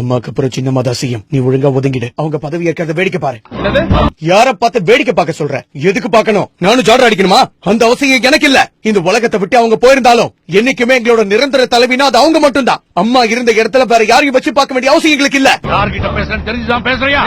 அம்மாக்கு அப்புறம் சின்னம்மா தான் சிஎம். நீ ஒழுங்கா ஒதுங்கிடு. அவங்க பதவி ஏற்கிறத வேடிக்கை பாரு. யார பார்த்து வேடிக்கை பார்க்க சொல்ற? எதுக்கு பார்க்கணும்? நானும் ஜாடர் அடிக்கணுமா? அந்த அவசியம் எனக்கு இல்ல. இந்த உலகத்தை விட்டு அவங்க போயிருந்தாலும் என்னைக்குமே எங்களோட நிரந்தர தலைவினா அது அவங்க மட்டும் தான். அம்மா இருந்த இடத்துல வேற யாரையும் வச்சு பார்க்க வேண்டிய அவசியம் எங்களுக்கு இல்ல. யார்கிட்ட பேசுறேன்னு தெரிஞ்சுதான் பேசுறியா?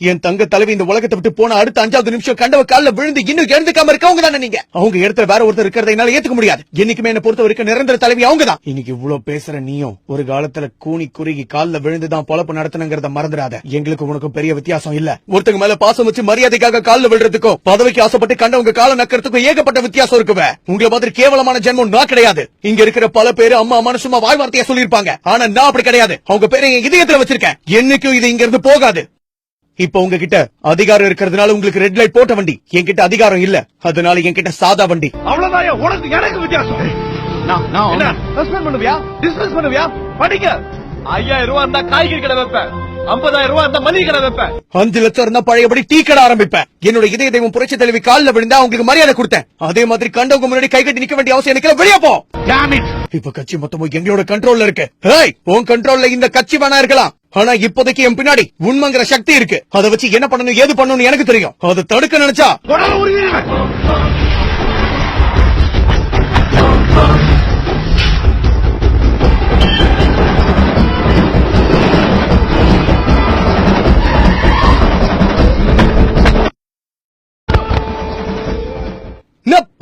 என் தங்க தலைவி இந்த உலகத்தை விட்டு போன அடுத்த 5வது நிமிஷம் கண்டவ கால்ல விழுந்து இன்னும் எழுந்துக்காம இருக்கவங்க தானே நீங்க. அவங்க இடத்துல வேற ஒருத்தர் இருக்கிறத என்னால ஏத்துக்க முடியாது. என்னைக்குமே என்ன பொறுத்த வரைக்கும் நிரந்தர தலைவி அவங்க தான். இன்னைக்கு இவ்வளவு பேசுற நீயும் ஒரு காலத்துல கூனி குறுகி கால்ல விழுந்துதான் பொழப்பு நடத்தணுங்கிறத மறந்துடாத. எங்களுக்கு உனக்கும் பெரிய வித்தியாசம் இல்ல. ஒருத்தங்க மேல பாசம் வச்சு மரியாதைக்காக கால்ல விழுறதுக்கும் பதவிக்கு ஆசைப்பட்டு கண்டவங்க கால நக்கிறதுக்கும் ஏகப்பட்ட வித்தியாசம் இருக்குவே. உங்களை மாதிரி கேவலமான ஜென்மம் நான் கிடையாது. இங்க இருக்கிற பல பேரு அம்மா அம்மா சும்மா வாய் வார்த்தையா சொல்லிருப்பாங்க. ஆனா நான் அப்படி கிடையாது. அவங்க பேரை என் இதயத்துல வச்சிருக்கேன். என்னைக்கும் இது இங்க இருந்து போகாது. இப்ப உங்ககிட்ட அதிகாரம் இருக்கிறதுனால உங்களுக்கு ரெட் லைட் போட்ட வண்டி. என்கிட்ட அதிகாரம் இல்ல, அதனால என்கிட்ட சாதா வண்டி. அவ்வளவுதான் உனக்கு எனக்கு வித்தியாசம். சஸ்பெண்ட் பண்ணுவியா? டிஸ்மிஸ் பண்ணுவியா? படிங்க. 5000 ரூபாய் இருந்தா காய்கறி கடை வைப்பேன். 50000 ரூபாய் இருந்தா மளிகை கடை வைப்பேன். 5 லட்சம் இருந்தா பழையபடி டீ கடை ஆரம்பிப்பேன். என்னோட இதய தெய்வம் புரட்சி தலைவி கால்ல விழுந்தா அவங்களுக்கு மரியாதை கொடுத்தேன். அதே மாதிரி கண்டவங்க முன்னாடி கை கட்டி நிக்க வேண்டிய அவசியம் எனக்கு வெளியே போ. இப்ப கட்சி மொத்தமும் எங்களோட கண்ட்ரோல்ல இருக்கு. உன் கண்ட்ரோல்ல இந்த கட்சி வேணா இருக்கலாம். ஆனா இப்போதைக்கு என் பின்னாடி உண்மைங்கிற சக்தி இருக்கு. அதை வச்சு என்ன பண்ணணும் ஏது பண்ணணும் எனக்கு தெரியும். அதை தடுக்க நினைச்சா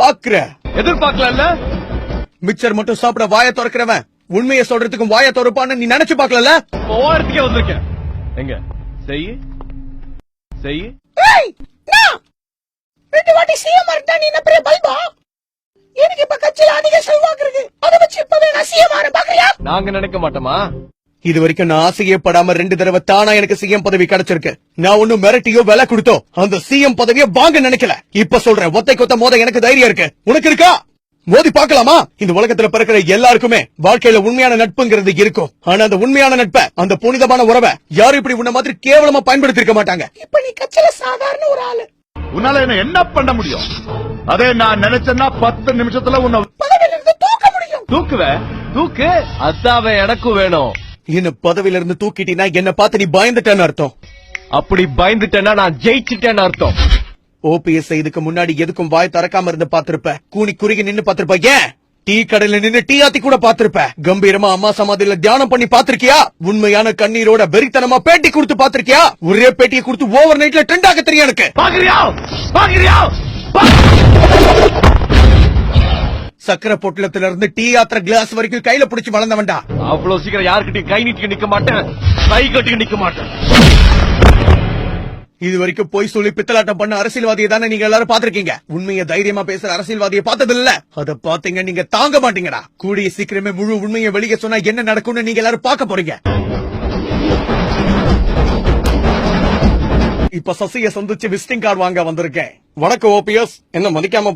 பாக்குற எதிர்பார்க்கல. மிக்சர் மட்டும் சாப்பிட வாய திறக்கிறவன் உண்மையை சொல்றதுக்கும் வாய திறப்பான்னு நீ நினைச்சு பாக்கல. ஓரத்துக்கே வந்திருக்கேன். எங்க செய்யு செய்யு. 2 வாட்டி சிஎம் இருந்தா நீ என்ன பெரிய பல்பா? எனக்கு இப்ப கட்சியில அதிக செல்வாக்கு இருக்கு. அதை வச்சு இப்பவே நான் சிஎம் ஆற பாக்குறியா? நாங்க நினைக்க மாட்டோமா? இது வரைக்கும் நான் ஆசையப்படாம 2 தடவை தானா எனக்கு சிஎம் பதவி கிடைச்சிருக்கு. நான் ஒன்னும் மிரட்டியோ விலை கொடுத்தோ அந்த சிஎம் பதவியை வாங்க நினைக்கல. இப்ப சொல்றேன், ஒத்தை கொத்த மோத எனக்கு தைரியம் இருக்கு. உனக்கு இருக்கா? மோதி பாக்கலாமா? இந்த உலகத்துல பிறக்கிற எல்லாருக்குமே வாழ்க்கையில உண்மையான நட்புங்கிறது இருக்கும். ஆனா அந்த உண்மையான நட்பை, அந்த புனிதமான உறவை யாரும் இப்படி உன்ன மாதிரி கேவலமா பயன்படுத்தி இருக்க மாட்டாங்க. இப்ப நீ கட்சியில சாதாரண ஒரு ஆளு. உன்னால என்ன பண்ண முடியும்? அதே நான் நினைச்சேன்னா 10 நிமிஷத்துல உன்னை பதவியில இருந்து தூக்க முடியும். தூக்குவ தூக்கு. அதாவே எனக்கும் வேணும். என்ன பதவியில இருந்து தூக்கிட்டீனா என்ன பார்த்து நீ பயந்துட்டேன்னு அர்த்தம். அப்படி பயந்துட்டேன்னா நான் ஜெயிச்சுட்டேன்னு அர்த்தம். ஓபிஎஸ் இதுக்கு முன்னாடி எதுக்கும் வாய் திறக்காம இருந்து பாத்திருப்ப. கூனி குறுகி நின்னு பாத்திருப்ப. ஏன் டீ கடையில நின்னு டீ ஆத்தி கூட பாத்திருப்ப. கம்பீரமா அம்மா சமாதியில தியானம் பண்ணி பாத்திருக்கியா? உண்மையான கண்ணீரோட வெறித்தனமா பேட்டி கொடுத்து பாத்திருக்கியா? ஒரே பேட்டியை கொடுத்து ஓவர் நைட்ல ட்ரெண்ட் ஆக தெரியும் எனக்கு. சக்கர பொட்டலத்துல இருந்து டீ ஆத்திர கிளாஸ் வரைக்கும் கையில பிடிச்சு வளர்ந்தவன்டா. அவ்வளவு சீக்கிரம் யாருக்கிட்டையும் கை நீட்டி நிக்க மாட்டேன். கை கட்டி நிக்க மாட்டேன். இது வரைக்கும் போய் சொல்லி பித்தலாட்டம் பண்ண அரசியல்வாதியை தானே நீங்க எல்லாரும் பாத்திருக்கீங்க. உண்மையை தைரியமா பேசுற அரசியல்வாதியை பார்த்தது இல்ல. அத பாத்தீங்க நீங்க தாங்க மாட்டீங்கடா. கூடிய சீக்கிரமே முழு உண்மையை வெளியே சொன்னா என்ன நடக்கும்னு நீங்க எல்லாரும் பார்க்க போறீங்க. இப்ப சசியை சந்திச்சு விசிட்டிங் கார்டு வாங்க வந்திருக்கேன். வணக்கம் ஓபிஎஸ். என்ன மதிக்காம